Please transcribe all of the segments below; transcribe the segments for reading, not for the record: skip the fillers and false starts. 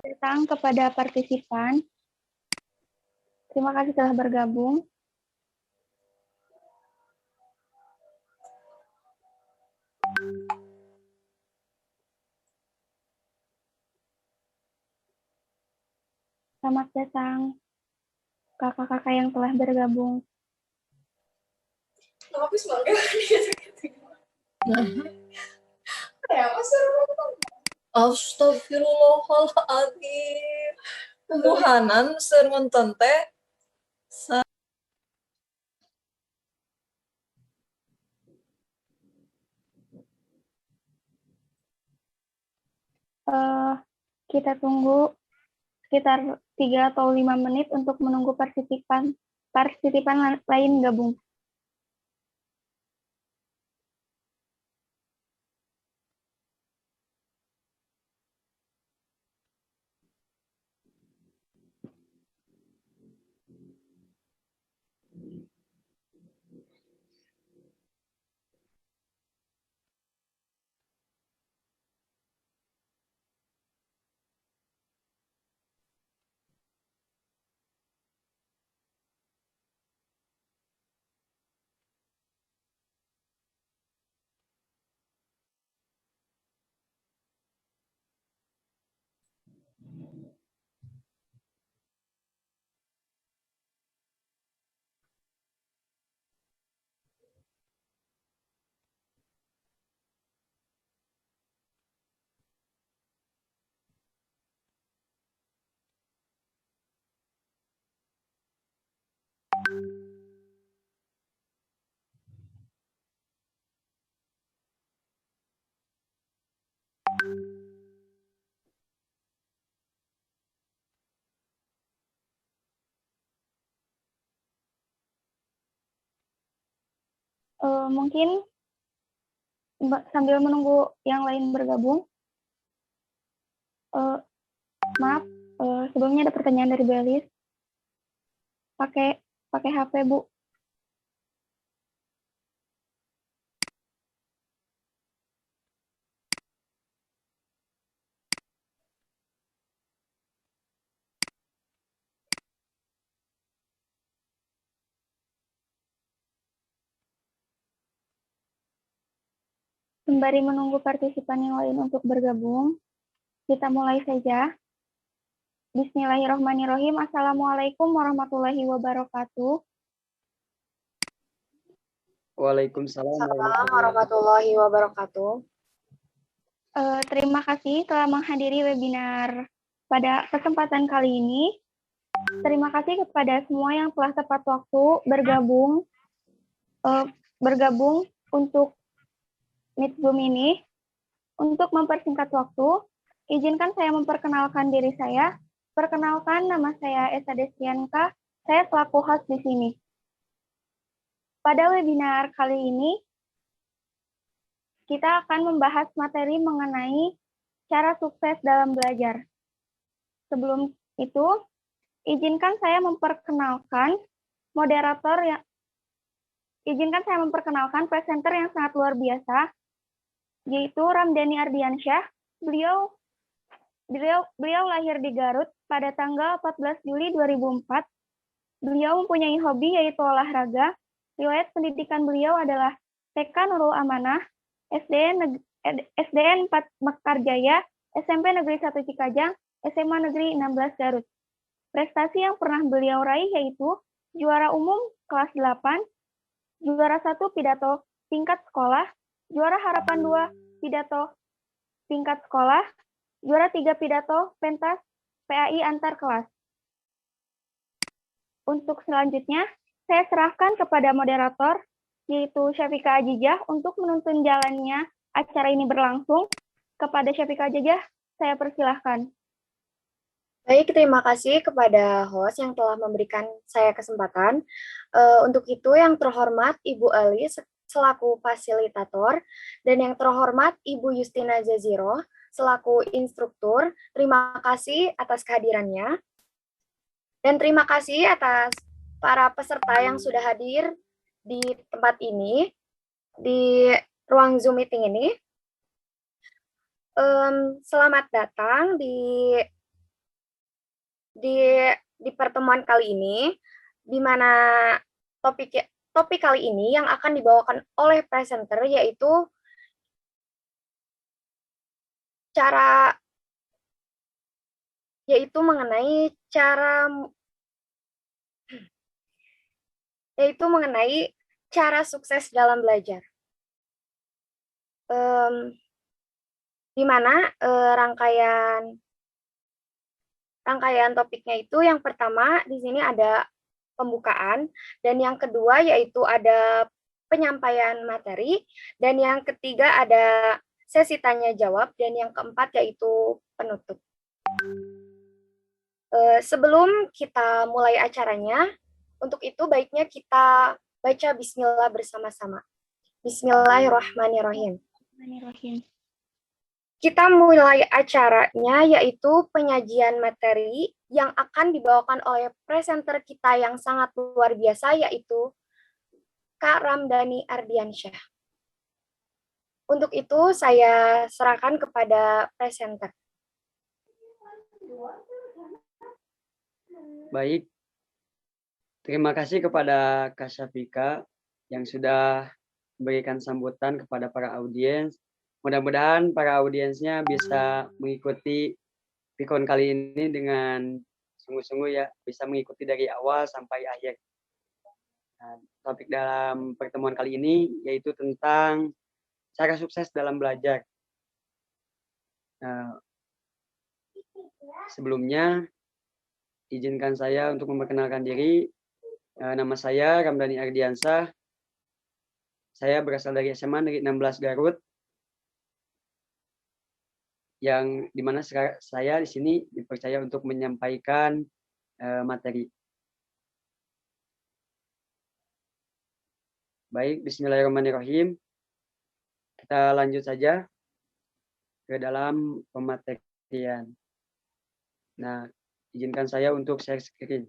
Datang kepada partisipan. Terima kasih telah bergabung. Selamat datang kakak-kakak yang telah bergabung. Astagfirullahaladzim. Pembuhanan sermon tante. Kita tunggu sekitar 3 atau 5 menit untuk menunggu partisipan lain gabung. Mungkin sambil menunggu yang lain bergabung, maaf, sebelumnya ada pertanyaan dari Belis. Pakai HP, Bu. Sembari menunggu partisipan yang lain untuk bergabung, kita mulai saja. Bismillahirrahmanirrahim. Assalamualaikum warahmatullahi wabarakatuh. Waalaikumsalam warahmatullahi wabarakatuh. Terima kasih telah menghadiri webinar pada kesempatan kali ini. Terima kasih kepada semua yang telah tepat waktu bergabung untuk Meet Zoom ini. Untuk mempersingkat waktu, izinkan saya memperkenalkan diri saya. Perkenalkan, nama saya Esa Destianka. Saya selaku host di sini. Pada webinar kali ini, kita akan membahas materi mengenai cara sukses dalam belajar. Sebelum itu, izinkan saya memperkenalkan presenter yang sangat luar biasa, yaitu Ramdhani Ardiansyah. Beliau lahir di Garut pada tanggal 14 Juli 2004. Beliau mempunyai hobi yaitu olahraga. Riwayat pendidikan beliau adalah TK Nurul Amanah, SDN 4 Mekarjaya, SMP Negeri 1 Cikajang, SMA Negeri 16 Garut. Prestasi yang pernah beliau raih yaitu juara umum kelas 8, juara 1 pidato tingkat sekolah, juara harapan 2 pidato tingkat sekolah, juara 3 pidato pentas PAI antar kelas. Untuk selanjutnya, saya serahkan kepada moderator, yaitu Syafika Ajijah, untuk menuntun jalannya acara ini berlangsung. Kepada Syafika Ajijah, saya persilahkan. Baik, terima kasih kepada host yang telah memberikan saya kesempatan. Untuk itu yang terhormat Ibu Ali selaku fasilitator, dan yang terhormat Ibu Justina Jaziro selaku instruktur, terima kasih atas kehadirannya. Dan terima kasih atas para peserta yang sudah hadir di tempat ini, di ruang Zoom meeting ini. Selamat datang di pertemuan kali ini, di mana topik kali ini yang akan dibawakan oleh presenter yaitu mengenai cara sukses dalam belajar. Di mana rangkaian topiknya itu yang pertama di sini ada pembukaan, dan yang kedua yaitu ada penyampaian materi, dan yang ketiga ada sesi tanya jawab, dan yang keempat yaitu penutup. Sebelum kita mulai acaranya, untuk itu baiknya kita baca bismillah bersama-sama. Bismillahirrahmanirrahim. Kita mulai acaranya yaitu penyajian materi yang akan dibawakan oleh presenter kita yang sangat luar biasa, yaitu Kak Ramdhani Ardiansyah. Untuk itu saya serahkan kepada presenter. Baik, terima kasih kepada Kak Syafika yang sudah memberikan sambutan kepada para audiens. Mudah-mudahan para audiensnya bisa mengikuti Pikon kali ini dengan sungguh-sungguh ya, bisa mengikuti dari awal sampai akhir. Nah, topik dalam pertemuan kali ini yaitu tentang cara sukses dalam belajar. Nah, sebelumnya izinkan saya untuk memperkenalkan diri. Nama saya Ramdhani Ardiansyah. Saya berasal dari SMA Negeri 16 Garut, yang dimana saya di sini dipercaya untuk menyampaikan materi. Baik, bismillahirrahmanirrahim. Kita lanjut saja ke dalam pematerian. Nah, izinkan saya untuk share screen.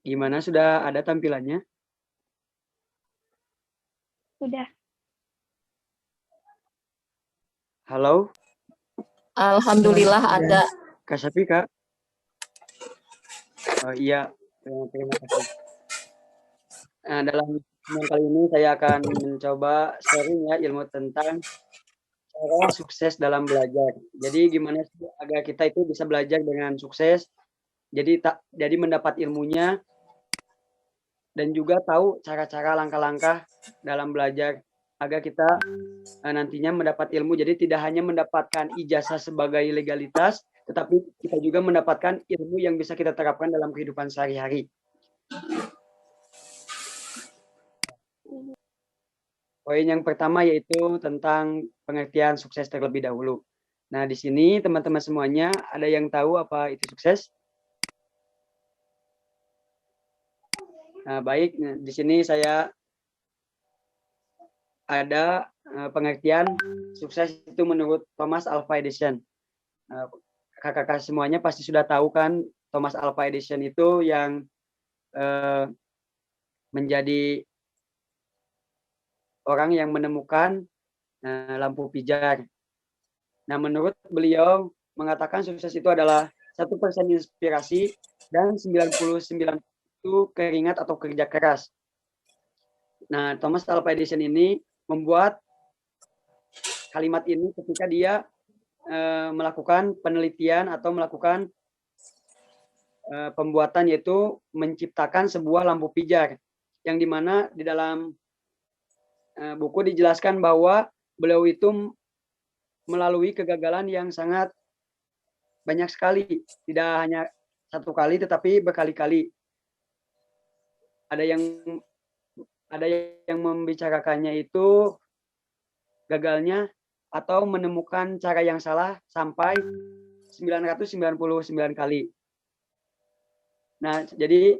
Gimana, sudah ada tampilannya? Sudah. Halo? Alhamdulillah ada. Kak Syafika? Oh iya, terima kasih. Nah, dalam pertemuan kali ini saya akan mencoba sharing ya ilmu tentang cara sukses dalam belajar. Jadi gimana sih agar kita itu bisa belajar dengan sukses? Jadi mendapat ilmunya dan juga tahu cara-cara langkah-langkah dalam belajar agar kita nantinya mendapat ilmu. Jadi tidak hanya mendapatkan ijazah sebagai legalitas, tetapi kita juga mendapatkan ilmu yang bisa kita terapkan dalam kehidupan sehari-hari. Poin yang pertama yaitu tentang pengertian sukses terlebih dahulu. Nah, di sini teman-teman semuanya ada yang tahu apa itu sukses? Nah, baik, di sini saya ada pengertian sukses itu menurut Thomas Alva Edison. Kakak-kakak semuanya pasti sudah tahu kan, Thomas Alva Edison itu yang menjadi orang yang menemukan lampu pijar. Nah, menurut beliau mengatakan sukses itu adalah 1% inspirasi, dan 99 itu keringat atau kerja keras. Nah, Thomas Alva Edison ini membuat kalimat ini ketika dia melakukan penelitian atau melakukan pembuatan, yaitu menciptakan sebuah lampu pijar, yang dimana di dalam buku dijelaskan bahwa beliau itu melalui kegagalan yang sangat banyak sekali, tidak hanya satu kali tetapi berkali-kali. Ada yang membicarakannya itu gagalnya atau menemukan cara yang salah sampai 999 kali. Nah, jadi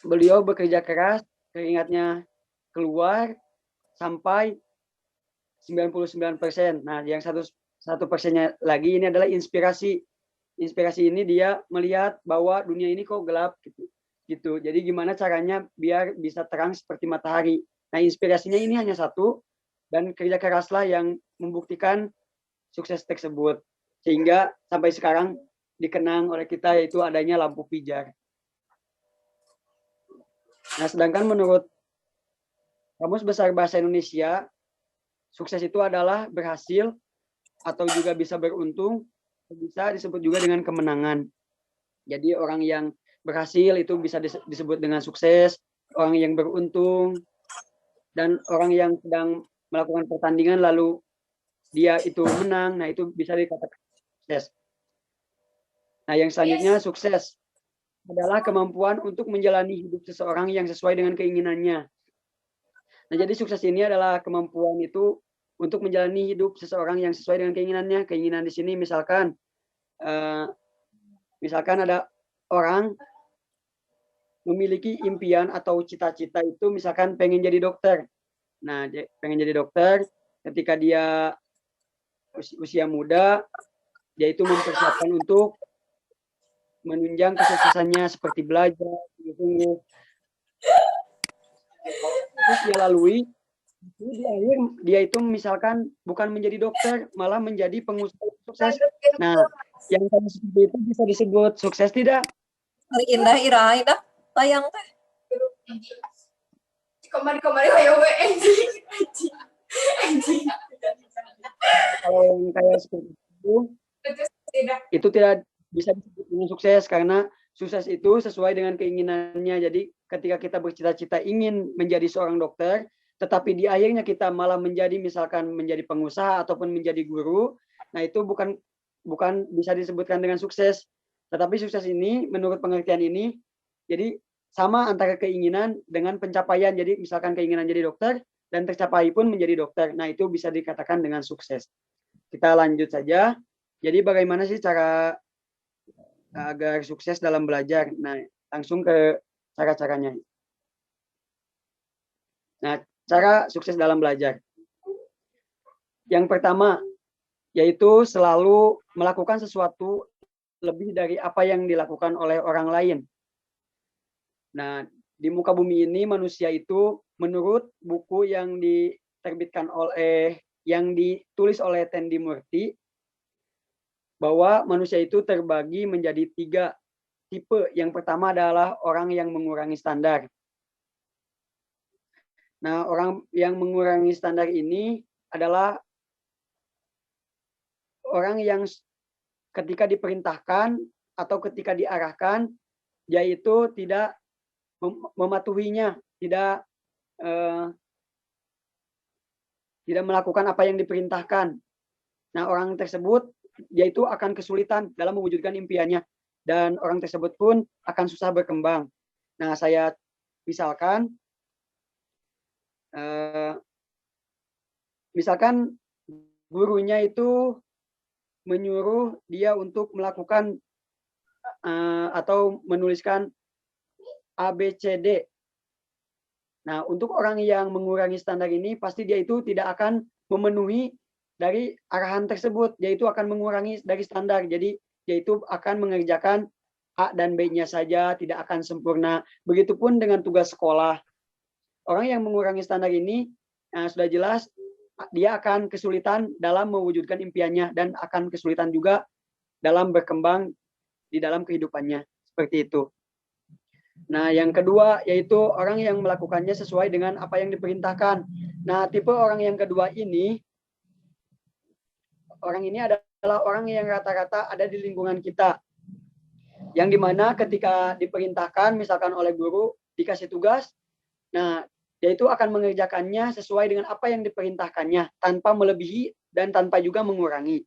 beliau bekerja keras, keringatnya keluar sampai 99%. Nah, yang 1% lagi ini adalah inspirasi. Inspirasi ini dia melihat bahwa dunia ini kok gelap gitu. Jadi gimana caranya biar bisa terang seperti matahari. Nah, inspirasinya ini hanya satu, dan kerja keraslah yang membuktikan sukses tersebut. Sehingga sampai sekarang dikenang oleh kita, yaitu adanya lampu pijar. Nah, sedangkan menurut Kamus Besar Bahasa Indonesia, sukses itu adalah berhasil atau juga bisa beruntung, bisa disebut juga dengan kemenangan. Jadi orang yang berhasil itu bisa disebut dengan sukses, orang yang beruntung, dan orang yang sedang melakukan pertandingan lalu dia itu menang, nah itu bisa dikatakan sukses. Nah, yang selanjutnya sukses adalah kemampuan untuk menjalani hidup seseorang yang sesuai dengan keinginannya. Nah, jadi sukses ini adalah kemampuan itu untuk menjalani hidup seseorang yang sesuai dengan keinginannya. Keinginan di sini misalkan ada orang memiliki impian atau cita-cita itu, misalkan pengen jadi dokter. Nah, pengen jadi dokter, ketika dia usia muda, dia itu mempersiapkan untuk menunjang kesuksesannya seperti belajar, sungguh-sungguh. Terus dia lalui, di akhir dia itu misalkan bukan menjadi dokter, malah menjadi pengusaha sukses. Nah, yang tadi seperti itu bisa disebut sukses tidak? Hari indah ira indah layang teh. Kemarin ayo we Kalau yang kayak seperti itu tidak bisa disebut dengan sukses, karena sukses itu sesuai dengan keinginannya. Jadi ketika kita bercita-cita ingin menjadi seorang dokter, tetapi di akhirnya kita malah menjadi misalkan menjadi pengusaha ataupun menjadi guru, nah itu bukan bisa disebutkan dengan sukses. Tetapi sukses ini menurut pengertian ini, jadi sama antara keinginan dengan pencapaian. Jadi misalkan keinginan jadi dokter dan tercapai pun menjadi dokter, nah itu bisa dikatakan dengan sukses. Kita lanjut saja. Jadi bagaimana sih cara agar sukses dalam belajar? Nah, langsung ke cara-caranya. Nah, cara sukses dalam belajar. Yang pertama, yaitu selalu melakukan sesuatu lebih dari apa yang dilakukan oleh orang lain. Nah, di muka bumi ini manusia itu menurut buku yang ditulis oleh Tendi Murti, bahwa manusia itu terbagi menjadi 3 tipe. Yang pertama adalah orang yang mengurangi standar. Nah, orang yang mengurangi standar ini adalah orang yang ketika diperintahkan atau ketika diarahkan, dia itu tidak mematuhinya, tidak melakukan apa yang diperintahkan. Nah, orang tersebut dia itu akan kesulitan dalam mewujudkan impiannya, dan orang tersebut pun akan susah berkembang. Nah, saya misalkan gurunya itu menyuruh dia untuk melakukan atau menuliskan ABCD. Nah, untuk orang yang mengurangi standar ini, pasti dia itu tidak akan memenuhi dari arahan tersebut, yaitu akan mengurangi dari standar. Jadi yaitu akan mengerjakan A dan B-nya saja, tidak akan sempurna. Begitupun dengan tugas sekolah. Orang yang mengurangi standar ini sudah jelas dia akan kesulitan dalam mewujudkan impiannya, dan akan kesulitan juga dalam berkembang di dalam kehidupannya. Seperti itu. Nah, yang kedua yaitu orang yang melakukannya sesuai dengan apa yang diperintahkan. Nah, tipe orang yang kedua ini, orang ini adalah orang yang rata-rata ada di lingkungan kita. Yang dimana ketika diperintahkan, misalkan oleh guru, dikasih tugas, nah, dia itu akan mengerjakannya sesuai dengan apa yang diperintahkannya, tanpa melebihi dan tanpa juga mengurangi.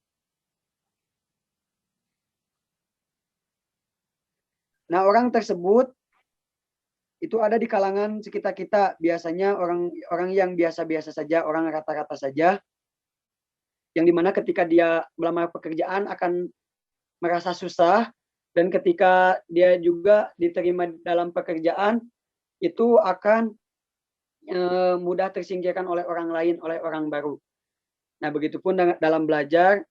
Nah, orang tersebut itu ada di kalangan sekitar kita, biasanya orang yang biasa-biasa saja, orang rata-rata saja, yang dimana ketika dia melamar pekerjaan akan merasa susah, dan ketika dia juga diterima dalam pekerjaan, itu akan mudah tersingkirkan oleh orang lain, oleh orang baru. Nah, begitupun dalam belajar,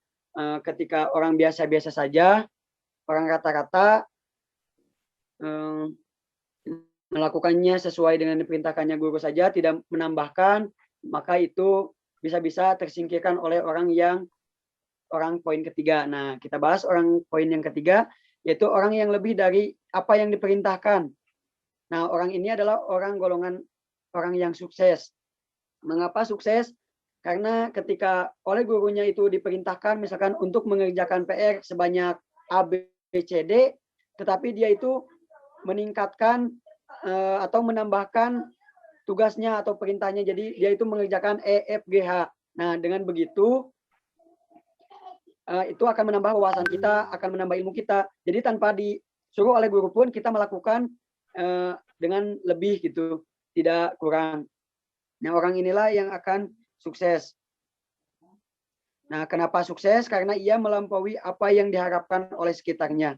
ketika orang biasa-biasa saja, orang rata-rata melakukannya sesuai dengan diperintahkannya guru saja, tidak menambahkan, maka itu bisa-bisa tersingkirkan oleh orang poin ketiga. Nah, kita bahas orang poin yang ketiga, yaitu orang yang lebih dari apa yang diperintahkan. Nah, orang ini adalah golongan orang yang sukses. Mengapa sukses? Karena ketika oleh gurunya itu diperintahkan misalkan untuk mengerjakan PR sebanyak A, B, C, D, tetapi dia itu meningkatkan atau menambahkan tugasnya atau perintahnya, jadi dia itu mengerjakan E, F, G, H. Nah, dengan begitu itu akan menambah wawasan kita, akan menambah ilmu kita. Jadi tanpa disuruh oleh guru pun kita melakukan dengan lebih gitu, tidak kurang. Nah, orang inilah yang akan sukses. Nah, kenapa sukses? Karena ia melampaui apa yang diharapkan oleh sekitarnya.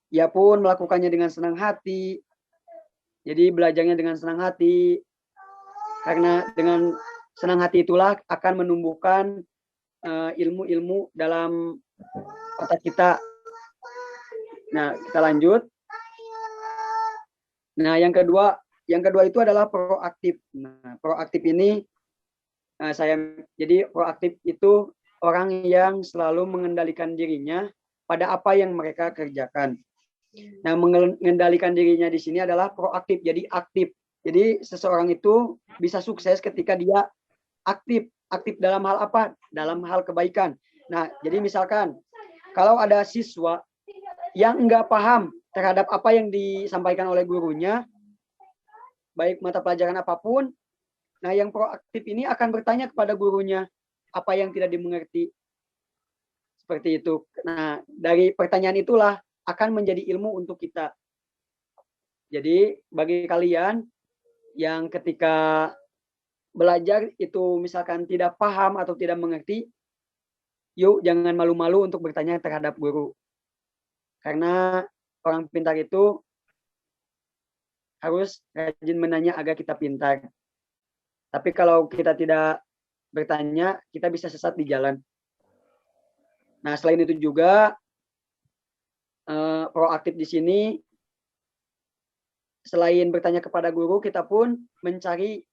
Ia pun melakukannya dengan senang hati. Jadi belajarnya dengan senang hati. Karena dengan senang hati itulah akan menumbuhkan ilmu-ilmu dalam otak kita. Nah, kita lanjut. Nah, yang kedua itu adalah proaktif. Nah, proaktif ini jadi proaktif itu orang yang selalu mengendalikan dirinya pada apa yang mereka kerjakan. Nah, mengendalikan dirinya di sini adalah proaktif, jadi aktif. Jadi seseorang itu bisa sukses ketika dia aktif. Aktif dalam hal apa? Dalam hal kebaikan. Nah, jadi misalkan kalau ada siswa yang enggak paham terhadap apa yang disampaikan oleh gurunya, baik mata pelajaran apapun, nah yang proaktif ini akan bertanya kepada gurunya apa yang tidak dimengerti. Seperti itu. Nah, dari pertanyaan itulah akan menjadi ilmu untuk kita. Jadi bagi kalian yang ketika belajar itu misalkan tidak paham atau tidak mengerti, yuk jangan malu-malu untuk bertanya terhadap guru. Karena orang pintar itu harus rajin menanya agar kita pintar. Tapi kalau kita tidak bertanya, kita bisa sesat di jalan. Nah, selain itu juga proaktif di sini, selain bertanya kepada guru, kita pun mencari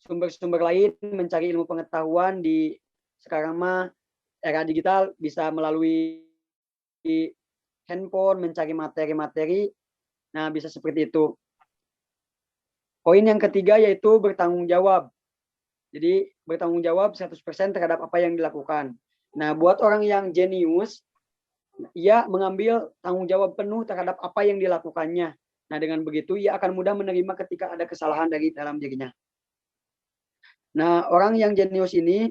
sumber-sumber lain, mencari ilmu pengetahuan di sekarang mah era digital, bisa melalui handphone, mencari materi-materi. Nah, bisa seperti itu. Poin yang ketiga yaitu bertanggung jawab. Jadi bertanggung jawab 100% terhadap apa yang dilakukan. Nah, buat orang yang jenius, ia mengambil tanggung jawab penuh terhadap apa yang dilakukannya. Nah, dengan begitu ia akan mudah menerima ketika ada kesalahan dari dalam dirinya. Nah, orang yang jenius ini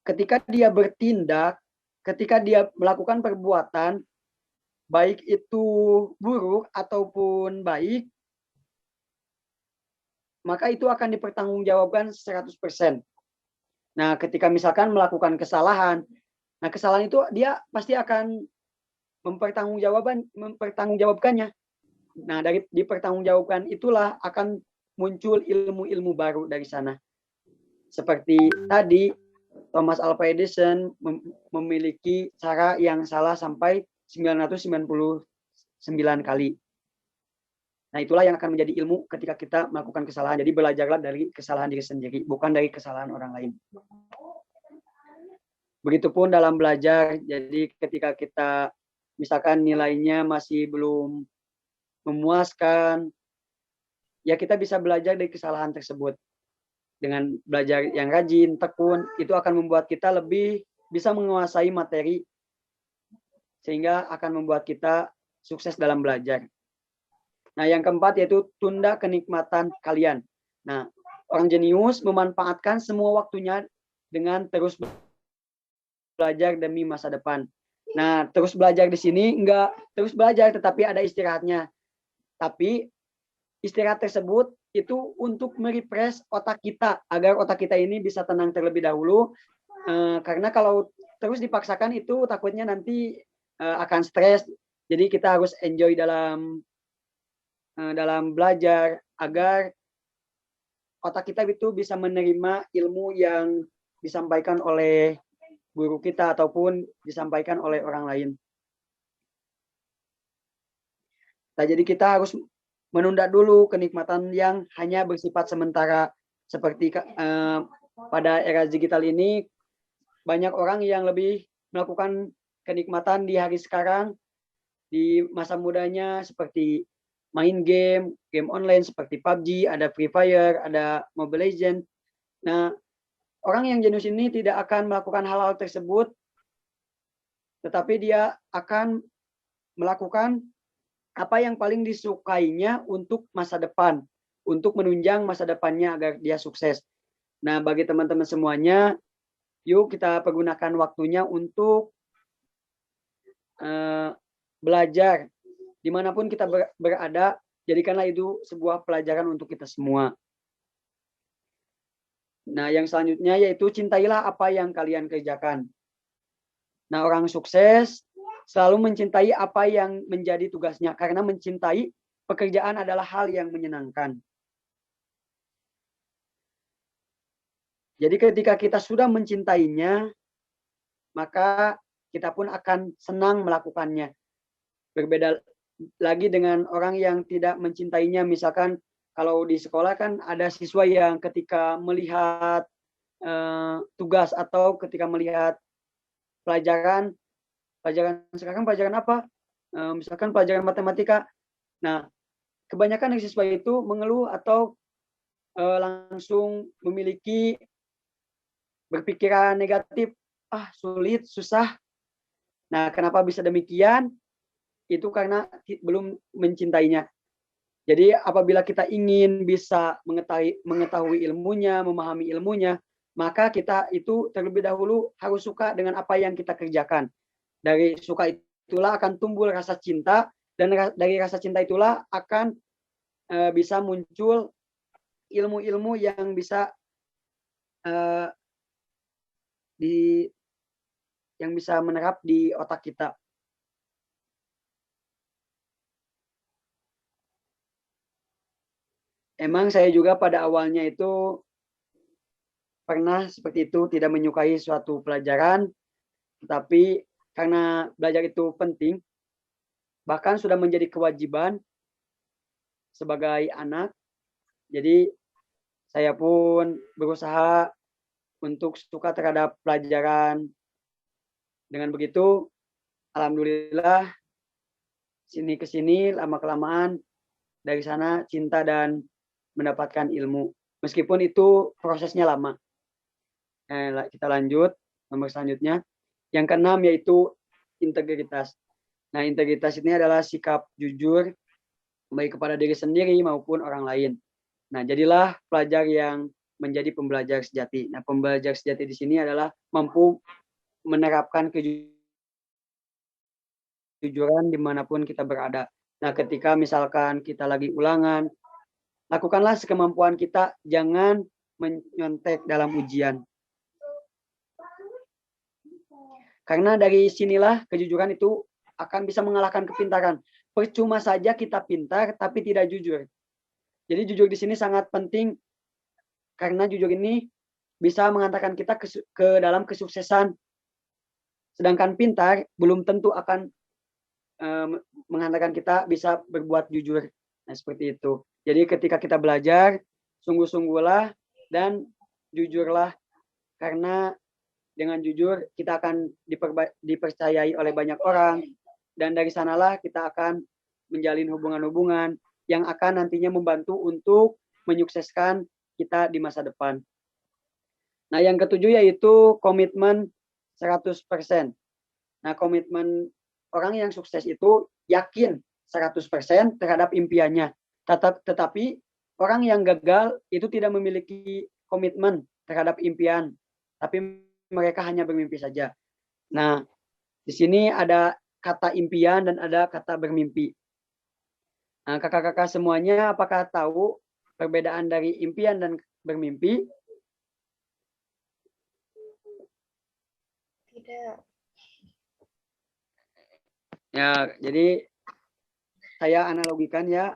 ketika dia bertindak, ketika dia melakukan perbuatan, baik itu buruk ataupun baik, maka itu akan dipertanggungjawabkan 100%. Nah, ketika misalkan melakukan kesalahan, nah kesalahan itu dia pasti akan mempertanggungjawabkannya. Nah, dari dipertanggungjawabkan itulah akan muncul ilmu-ilmu baru dari sana. Seperti tadi, Thomas Alva Edison memiliki cara yang salah sampai 999 kali. Nah, itulah yang akan menjadi ilmu ketika kita melakukan kesalahan. Jadi belajarlah dari kesalahan diri sendiri, bukan dari kesalahan orang lain. Begitupun dalam belajar, jadi ketika kita misalkan nilainya masih belum memuaskan, ya kita bisa belajar dari kesalahan tersebut. Dengan belajar yang rajin, tekun, itu akan membuat kita lebih bisa menguasai materi, sehingga akan membuat kita sukses dalam belajar. Nah, yang keempat yaitu tunda kenikmatan kalian. Nah, orang jenius memanfaatkan semua waktunya dengan terus belajar demi masa depan. Nah, terus belajar di sini enggak terus belajar, tetapi ada istirahatnya. Tapi istirahat tersebut itu untuk merefresh otak kita, agar otak kita ini bisa tenang terlebih dahulu. Karena kalau terus dipaksakan itu takutnya nanti akan stres. Jadi kita harus enjoy dalam belajar, agar otak kita itu bisa menerima ilmu yang disampaikan oleh guru kita ataupun disampaikan oleh orang lain. Nah, jadi kita harus menunda dulu kenikmatan yang hanya bersifat sementara. Seperti pada era digital ini, banyak orang yang lebih melakukan kenikmatan di hari sekarang, di masa mudanya, seperti main game online seperti PUBG, ada Free Fire, ada Mobile Legends. Nah, orang yang jenius ini tidak akan melakukan hal-hal tersebut, tetapi dia akan melakukan apa yang paling disukainya untuk masa depan, untuk menunjang masa depannya agar dia sukses. Nah, bagi teman-teman semuanya, yuk kita pergunakan waktunya untuk belajar. Dimanapun kita berada, jadikanlah itu sebuah pelajaran untuk kita semua. Nah, yang selanjutnya yaitu cintailah apa yang kalian kerjakan. Nah, orang sukses selalu mencintai apa yang menjadi tugasnya, karena mencintai pekerjaan adalah hal yang menyenangkan. Jadi ketika kita sudah mencintainya, maka kita pun akan senang melakukannya. Berbeda lagi dengan orang yang tidak mencintainya. Misalkan kalau di sekolah kan ada siswa yang ketika melihat tugas atau ketika melihat pelajaran sekarang pelajaran apa? Misalkan pelajaran matematika. Nah, kebanyakan siswa itu mengeluh atau langsung memiliki berpikiran negatif, sulit, susah. Nah, kenapa bisa demikian? Itu karena belum mencintainya. Jadi apabila kita ingin bisa mengetahui ilmunya, memahami ilmunya, maka kita itu terlebih dahulu harus suka dengan apa yang kita kerjakan. Dari suka itulah akan tumbuh rasa cinta, dan dari rasa cinta itulah akan bisa muncul ilmu-ilmu yang bisa menerap di otak kita. Emang saya juga pada awalnya itu pernah seperti itu, tidak menyukai suatu pelajaran, tetapi karena belajar itu penting, bahkan sudah menjadi kewajiban sebagai anak, jadi saya pun berusaha untuk suka terhadap pelajaran. Dengan begitu, alhamdulillah, sini ke sini lama-kelamaan dari sana cinta dan mendapatkan ilmu. Meskipun itu prosesnya lama. Kita lanjut, nomor selanjutnya. Yang keenam yaitu integritas. Nah, integritas ini adalah sikap jujur baik kepada diri sendiri maupun orang lain. Nah, jadilah pelajar yang menjadi pembelajar sejati. Nah, pembelajar sejati di sini adalah mampu menerapkan kejujuran dimanapun kita berada. Nah, ketika misalkan kita lagi ulangan, lakukanlah sekemampuan kita, jangan menyontek dalam ujian. Karena dari sinilah kejujuran itu akan bisa mengalahkan kepintaran. Percuma saja kita pintar tapi tidak jujur. Jadi jujur di sini sangat penting, karena jujur ini bisa mengantarkan kita ke dalam kesuksesan. Sedangkan pintar belum tentu akan mengantarkan kita bisa berbuat jujur. Nah, seperti itu. Jadi ketika kita belajar, sungguh-sungguhlah dan jujurlah, karena dengan jujur kita akan dipercayai oleh banyak orang, dan dari sanalah kita akan menjalin hubungan-hubungan yang akan nantinya membantu untuk menyukseskan kita di masa depan. Nah, yang ketujuh yaitu komitmen 100%. Nah, komitmen orang yang sukses itu yakin 100% terhadap impiannya. Tetapi orang yang gagal itu tidak memiliki komitmen terhadap impian, tapi mereka hanya bermimpi saja. Nah, di sini ada kata impian dan ada kata bermimpi. Nah, kakak-kakak semuanya apakah tahu perbedaan dari impian dan bermimpi? Tidak. Ya, jadi saya analogikan ya.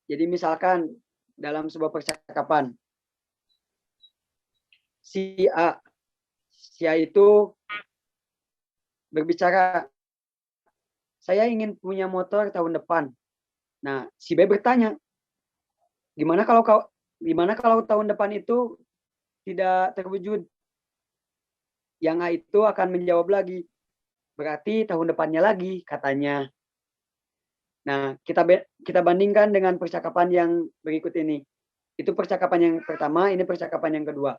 Jadi misalkan dalam sebuah percakapan, si A itu berbicara, saya ingin punya motor tahun depan. Nah, si B bertanya, gimana kalau tahun depan itu tidak terwujud? Yang A itu akan menjawab lagi, berarti tahun depannya lagi, katanya. Nah, kita bandingkan dengan percakapan yang berikut ini. Itu percakapan yang pertama, ini percakapan yang kedua.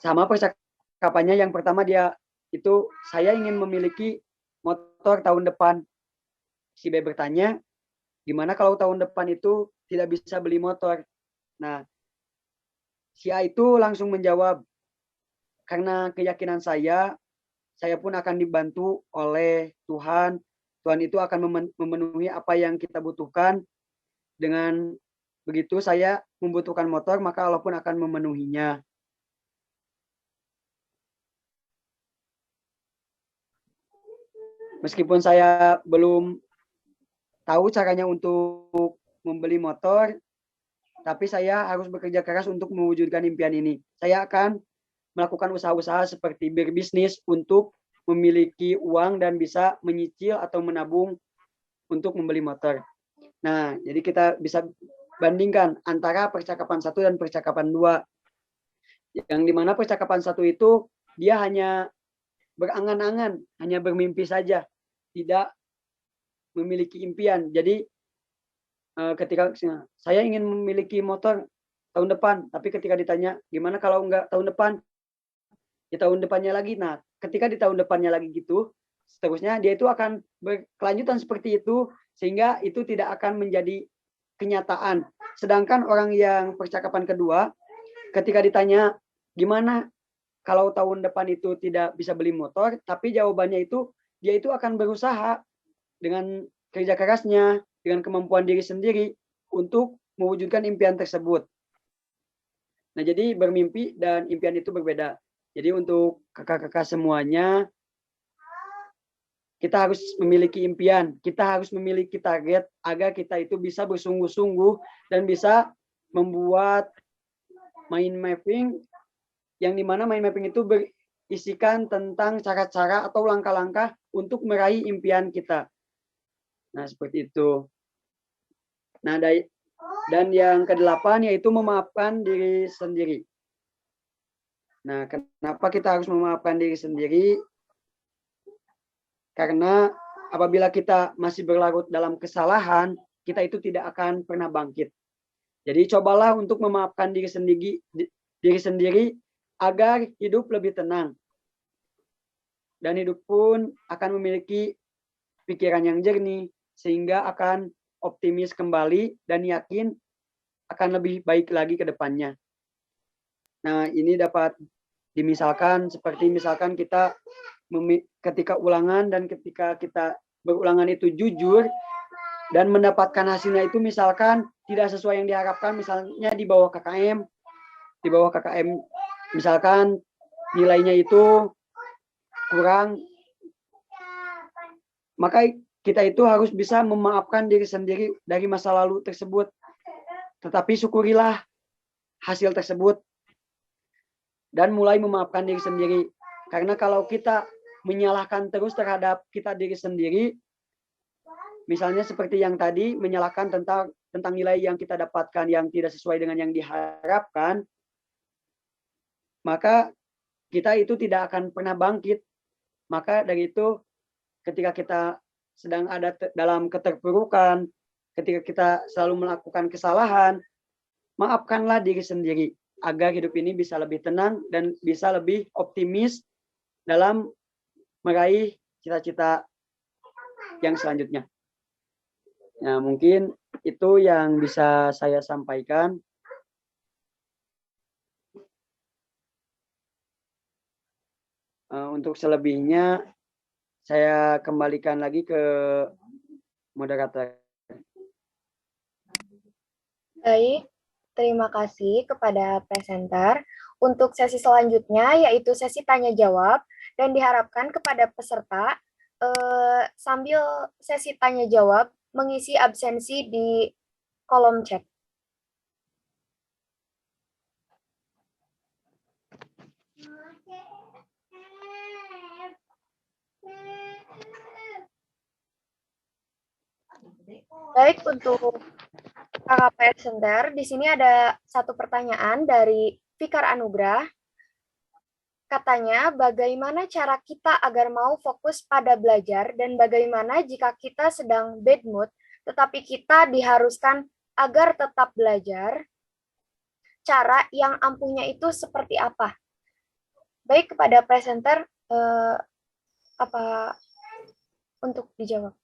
Sama percakapannya yang pertama dia itu, saya ingin memiliki motor tahun depan. Si B bertanya, gimana kalau tahun depan itu tidak bisa beli motor? Nah, si A itu langsung menjawab, karena keyakinan saya pun akan dibantu oleh Tuhan. Tuhan itu akan memenuhi apa yang kita butuhkan. Dengan begitu saya membutuhkan motor, maka Allah pun akan memenuhinya. Meskipun saya belum tahu caranya untuk membeli motor, tapi saya harus bekerja keras untuk mewujudkan impian ini. Saya akan melakukan usaha-usaha seperti berbisnis untuk memiliki uang dan bisa menyicil atau menabung untuk membeli motor. Nah, jadi kita bisa bandingkan antara percakapan 1 dan percakapan 2. Yang dimana percakapan 1 itu dia hanya berangan-angan, hanya bermimpi saja, tidak memiliki impian. Jadi ketika saya ingin memiliki motor tahun depan, tapi ketika ditanya gimana kalau enggak tahun depan, di tahun depannya lagi. Nah, ketika di tahun depannya lagi gitu, seterusnya dia itu akan berkelanjutan seperti itu, sehingga itu tidak akan menjadi kenyataan. Sedangkan orang yang percakapan kedua, ketika ditanya gimana kalau tahun depan itu tidak bisa beli motor, tapi jawabannya itu dia itu akan berusaha dengan kerja kerasnya, dengan kemampuan diri sendiri untuk mewujudkan impian tersebut. Nah, jadi bermimpi dan impian itu berbeda. Jadi untuk kakak-kakak semuanya, kita harus memiliki impian, kita harus memiliki target agar kita itu bisa bersungguh-sungguh dan bisa membuat mind mapping, yang dimana mind mapping itu berisikan tentang cara-cara atau langkah-langkah untuk meraih impian kita. Nah, seperti itu. Nah, dan yang ke-8 yaitu memaafkan diri sendiri. Nah, kenapa kita harus memaafkan diri sendiri? Karena apabila kita masih berlarut dalam kesalahan, kita itu tidak akan pernah bangkit. Jadi cobalah untuk memaafkan diri sendiri agar hidup lebih tenang. Dan hidup pun akan memiliki pikiran yang jernih, sehingga akan optimis kembali dan yakin akan lebih baik lagi ke depannya. Nah, ini dapat dimisalkan seperti misalkan kita ketika ulangan dan ketika kita berulangan itu jujur dan mendapatkan hasilnya itu misalkan tidak sesuai yang diharapkan, misalnya di bawah KKM misalkan nilainya itu kurang, maka kita itu harus bisa memaafkan diri sendiri dari masa lalu tersebut. Tetapi syukurilah hasil tersebut dan mulai memaafkan diri sendiri. Karena kalau kita menyalahkan terus terhadap kita diri sendiri, misalnya seperti yang tadi, menyalahkan tentang nilai yang kita dapatkan yang tidak sesuai dengan yang diharapkan, maka kita itu tidak akan pernah bangkit. Maka dari itu ketika kita sedang ada dalam keterpurukan, ketika kita selalu melakukan kesalahan, maafkanlah diri sendiri agar hidup ini bisa lebih tenang dan bisa lebih optimis dalam meraih cita-cita yang selanjutnya. Nah, mungkin itu yang bisa saya sampaikan. Untuk selebihnya saya kembalikan lagi ke moderator. Baik, terima kasih kepada presenter. Untuk sesi selanjutnya yaitu sesi tanya jawab dan diharapkan kepada peserta sambil sesi tanya jawab mengisi absensi di kolom chat. Baik, untuk kakak presenter, di sini ada satu pertanyaan dari Fikar Anugrah. Katanya, bagaimana cara kita agar mau fokus pada belajar dan bagaimana jika kita sedang bad mood, tetapi kita diharuskan agar tetap belajar? Cara yang ampuhnya itu seperti apa? Baik, kepada presenter, apa untuk dijawab?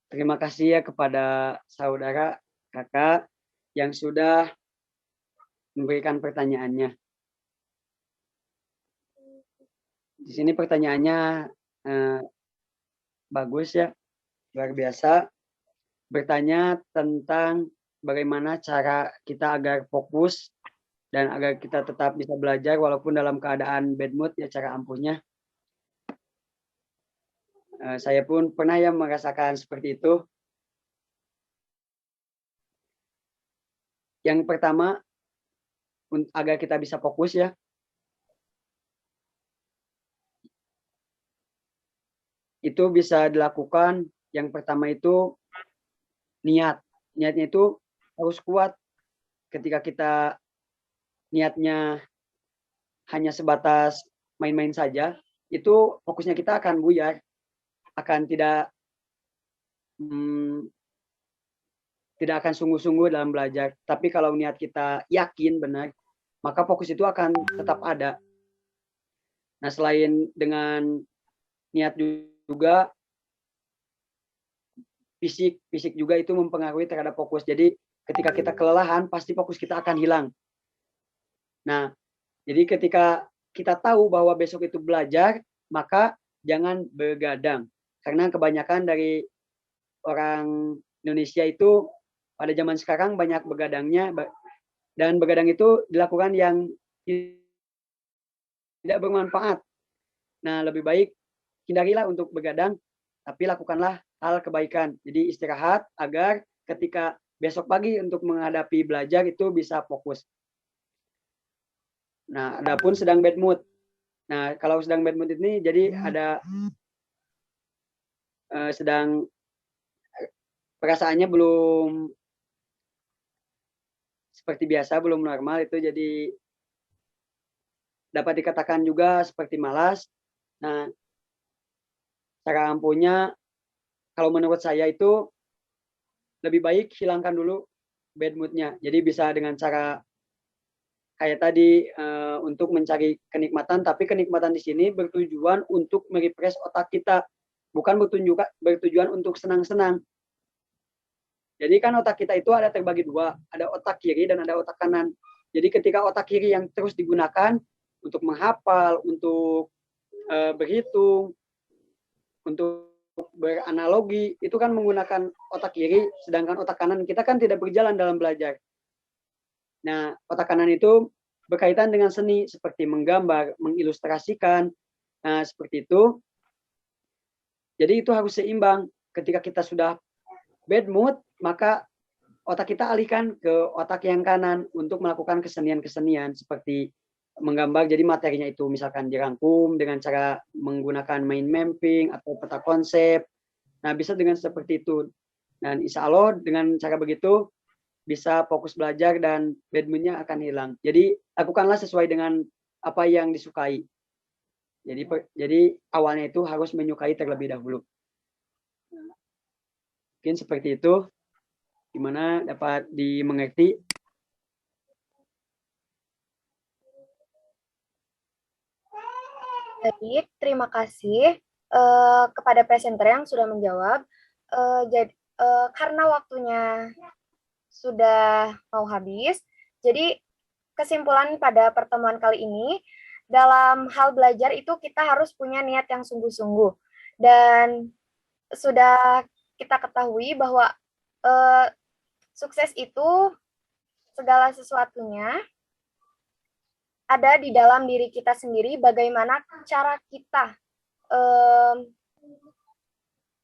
Terima kasih ya kepada saudara kakak yang sudah memberikan pertanyaannya. Di sini pertanyaannya bagus ya, luar biasa. Bertanya tentang bagaimana cara kita agar fokus dan agar kita tetap bisa belajar walaupun dalam keadaan bad mood, ya cara ampuhnya. Saya pun pernah ya merasakan seperti itu. Yang pertama, agar kita bisa fokus ya, itu bisa dilakukan. Yang pertama itu niat. Niatnya itu harus kuat. Ketika kita niatnya hanya sebatas main-main saja, itu fokusnya kita akan buyar, akan tidak akan sungguh-sungguh dalam belajar. Tapi kalau niat kita yakin benar, maka fokus itu akan tetap ada. Nah, selain dengan niat juga, fisik juga itu mempengaruhi terhadap fokus. Jadi ketika kita kelelahan, pasti fokus kita akan hilang. Nah, jadi ketika kita tahu bahwa besok itu belajar, maka jangan begadang. Karena kebanyakan dari orang Indonesia itu pada zaman sekarang banyak begadangnya, dan begadang itu dilakukan yang tidak bermanfaat. Nah, lebih baik hindarilah untuk begadang, tapi lakukanlah hal kebaikan. Jadi istirahat agar ketika besok pagi untuk menghadapi belajar itu bisa fokus. Nah, adapun sedang bad mood. Nah, kalau sedang bad mood ini jadi ada sedang perasaannya belum seperti biasa, belum normal, itu jadi dapat dikatakan juga seperti malas. Nah, cara ampuhnya kalau menurut saya itu lebih baik hilangkan dulu bad mood-nya. Jadi bisa dengan cara kayak tadi untuk mencari kenikmatan, tapi kenikmatan di sini bertujuan untuk merefresh otak kita, bukan bertujuan untuk senang-senang. Jadi kan otak kita itu ada terbagi dua, ada otak kiri dan ada otak kanan. Jadi ketika otak kiri yang terus digunakan untuk menghafal, untuk berhitung, untuk beranalogi, itu kan menggunakan otak kiri, sedangkan otak kanan kita kan tidak berjalan dalam belajar. Nah, otak kanan itu berkaitan dengan seni, seperti menggambar, mengilustrasikan, seperti itu. Jadi itu harus seimbang. Ketika kita sudah bad mood, maka otak kita alihkan ke otak yang kanan untuk melakukan kesenian-kesenian seperti menggambar. Jadi materinya itu misalkan dirangkum dengan cara menggunakan mind mapping atau peta konsep, Nah, bisa dengan seperti itu. Dan insya Allah dengan cara begitu bisa fokus belajar dan bad mood-nya akan hilang. Jadi lakukanlah sesuai dengan apa yang disukai. Jadi awalnya itu harus menyukai terlebih dahulu. Mungkin seperti itu. Gimana dapat dimengerti? Baik, terima kasih kepada presenter yang sudah menjawab. Karena waktunya sudah mau habis, jadi kesimpulan pada pertemuan kali ini, dalam hal belajar itu kita harus punya niat yang sungguh-sungguh. Dan sudah kita ketahui bahwa sukses itu segala sesuatunya ada di dalam diri kita sendiri, bagaimana cara kita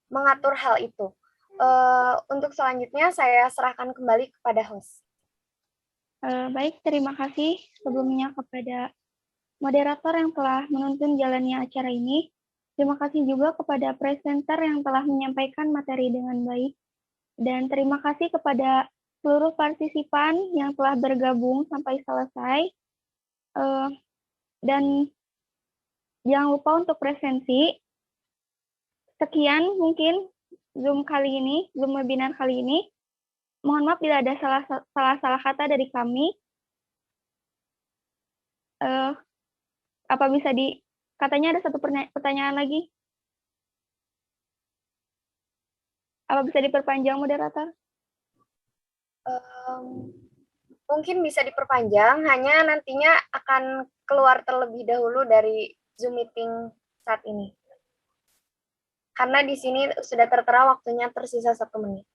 mengatur hal itu. Untuk selanjutnya saya serahkan kembali kepada host. Baik, terima kasih sebelumnya kepada moderator yang telah menuntun jalannya acara ini. Terima kasih juga kepada presenter yang telah menyampaikan materi dengan baik. Dan terima kasih kepada seluruh partisipan yang telah bergabung sampai selesai. Dan jangan lupa untuk presensi. Sekian mungkin Zoom webinar kali ini. Mohon maaf bila ada salah kata dari kami. Apa bisa katanya ada satu pertanyaan lagi? Apa bisa diperpanjang, moderator? Mungkin bisa diperpanjang, hanya nantinya akan keluar terlebih dahulu dari Zoom meeting saat ini. Karena di sini sudah tertera waktunya tersisa 1 menit.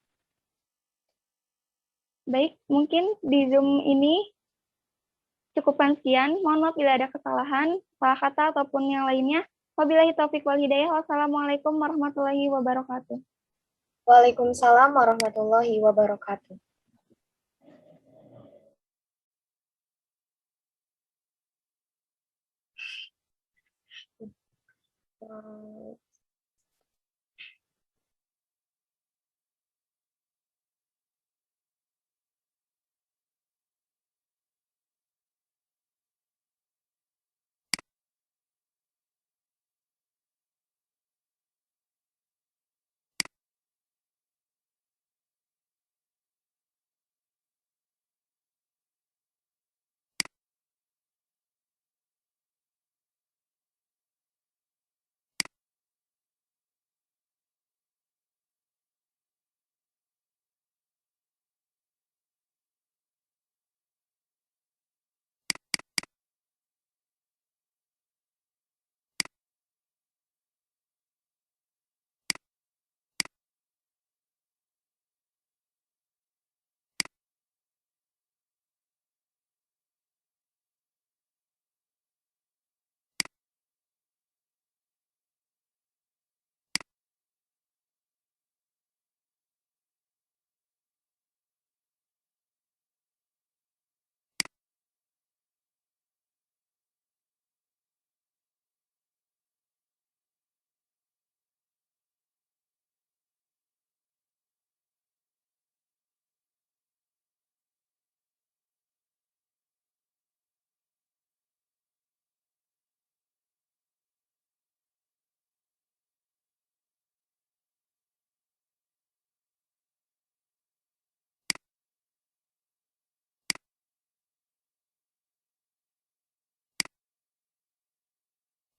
Baik, mungkin di Zoom ini cukupkan sekian. Mohon maaf bila ada kesalahan, salah kata, ataupun yang lainnya. Wabillahi taufiq wal hidayah. Wassalamualaikum warahmatullahi wabarakatuh. Waalaikumsalam warahmatullahi wabarakatuh.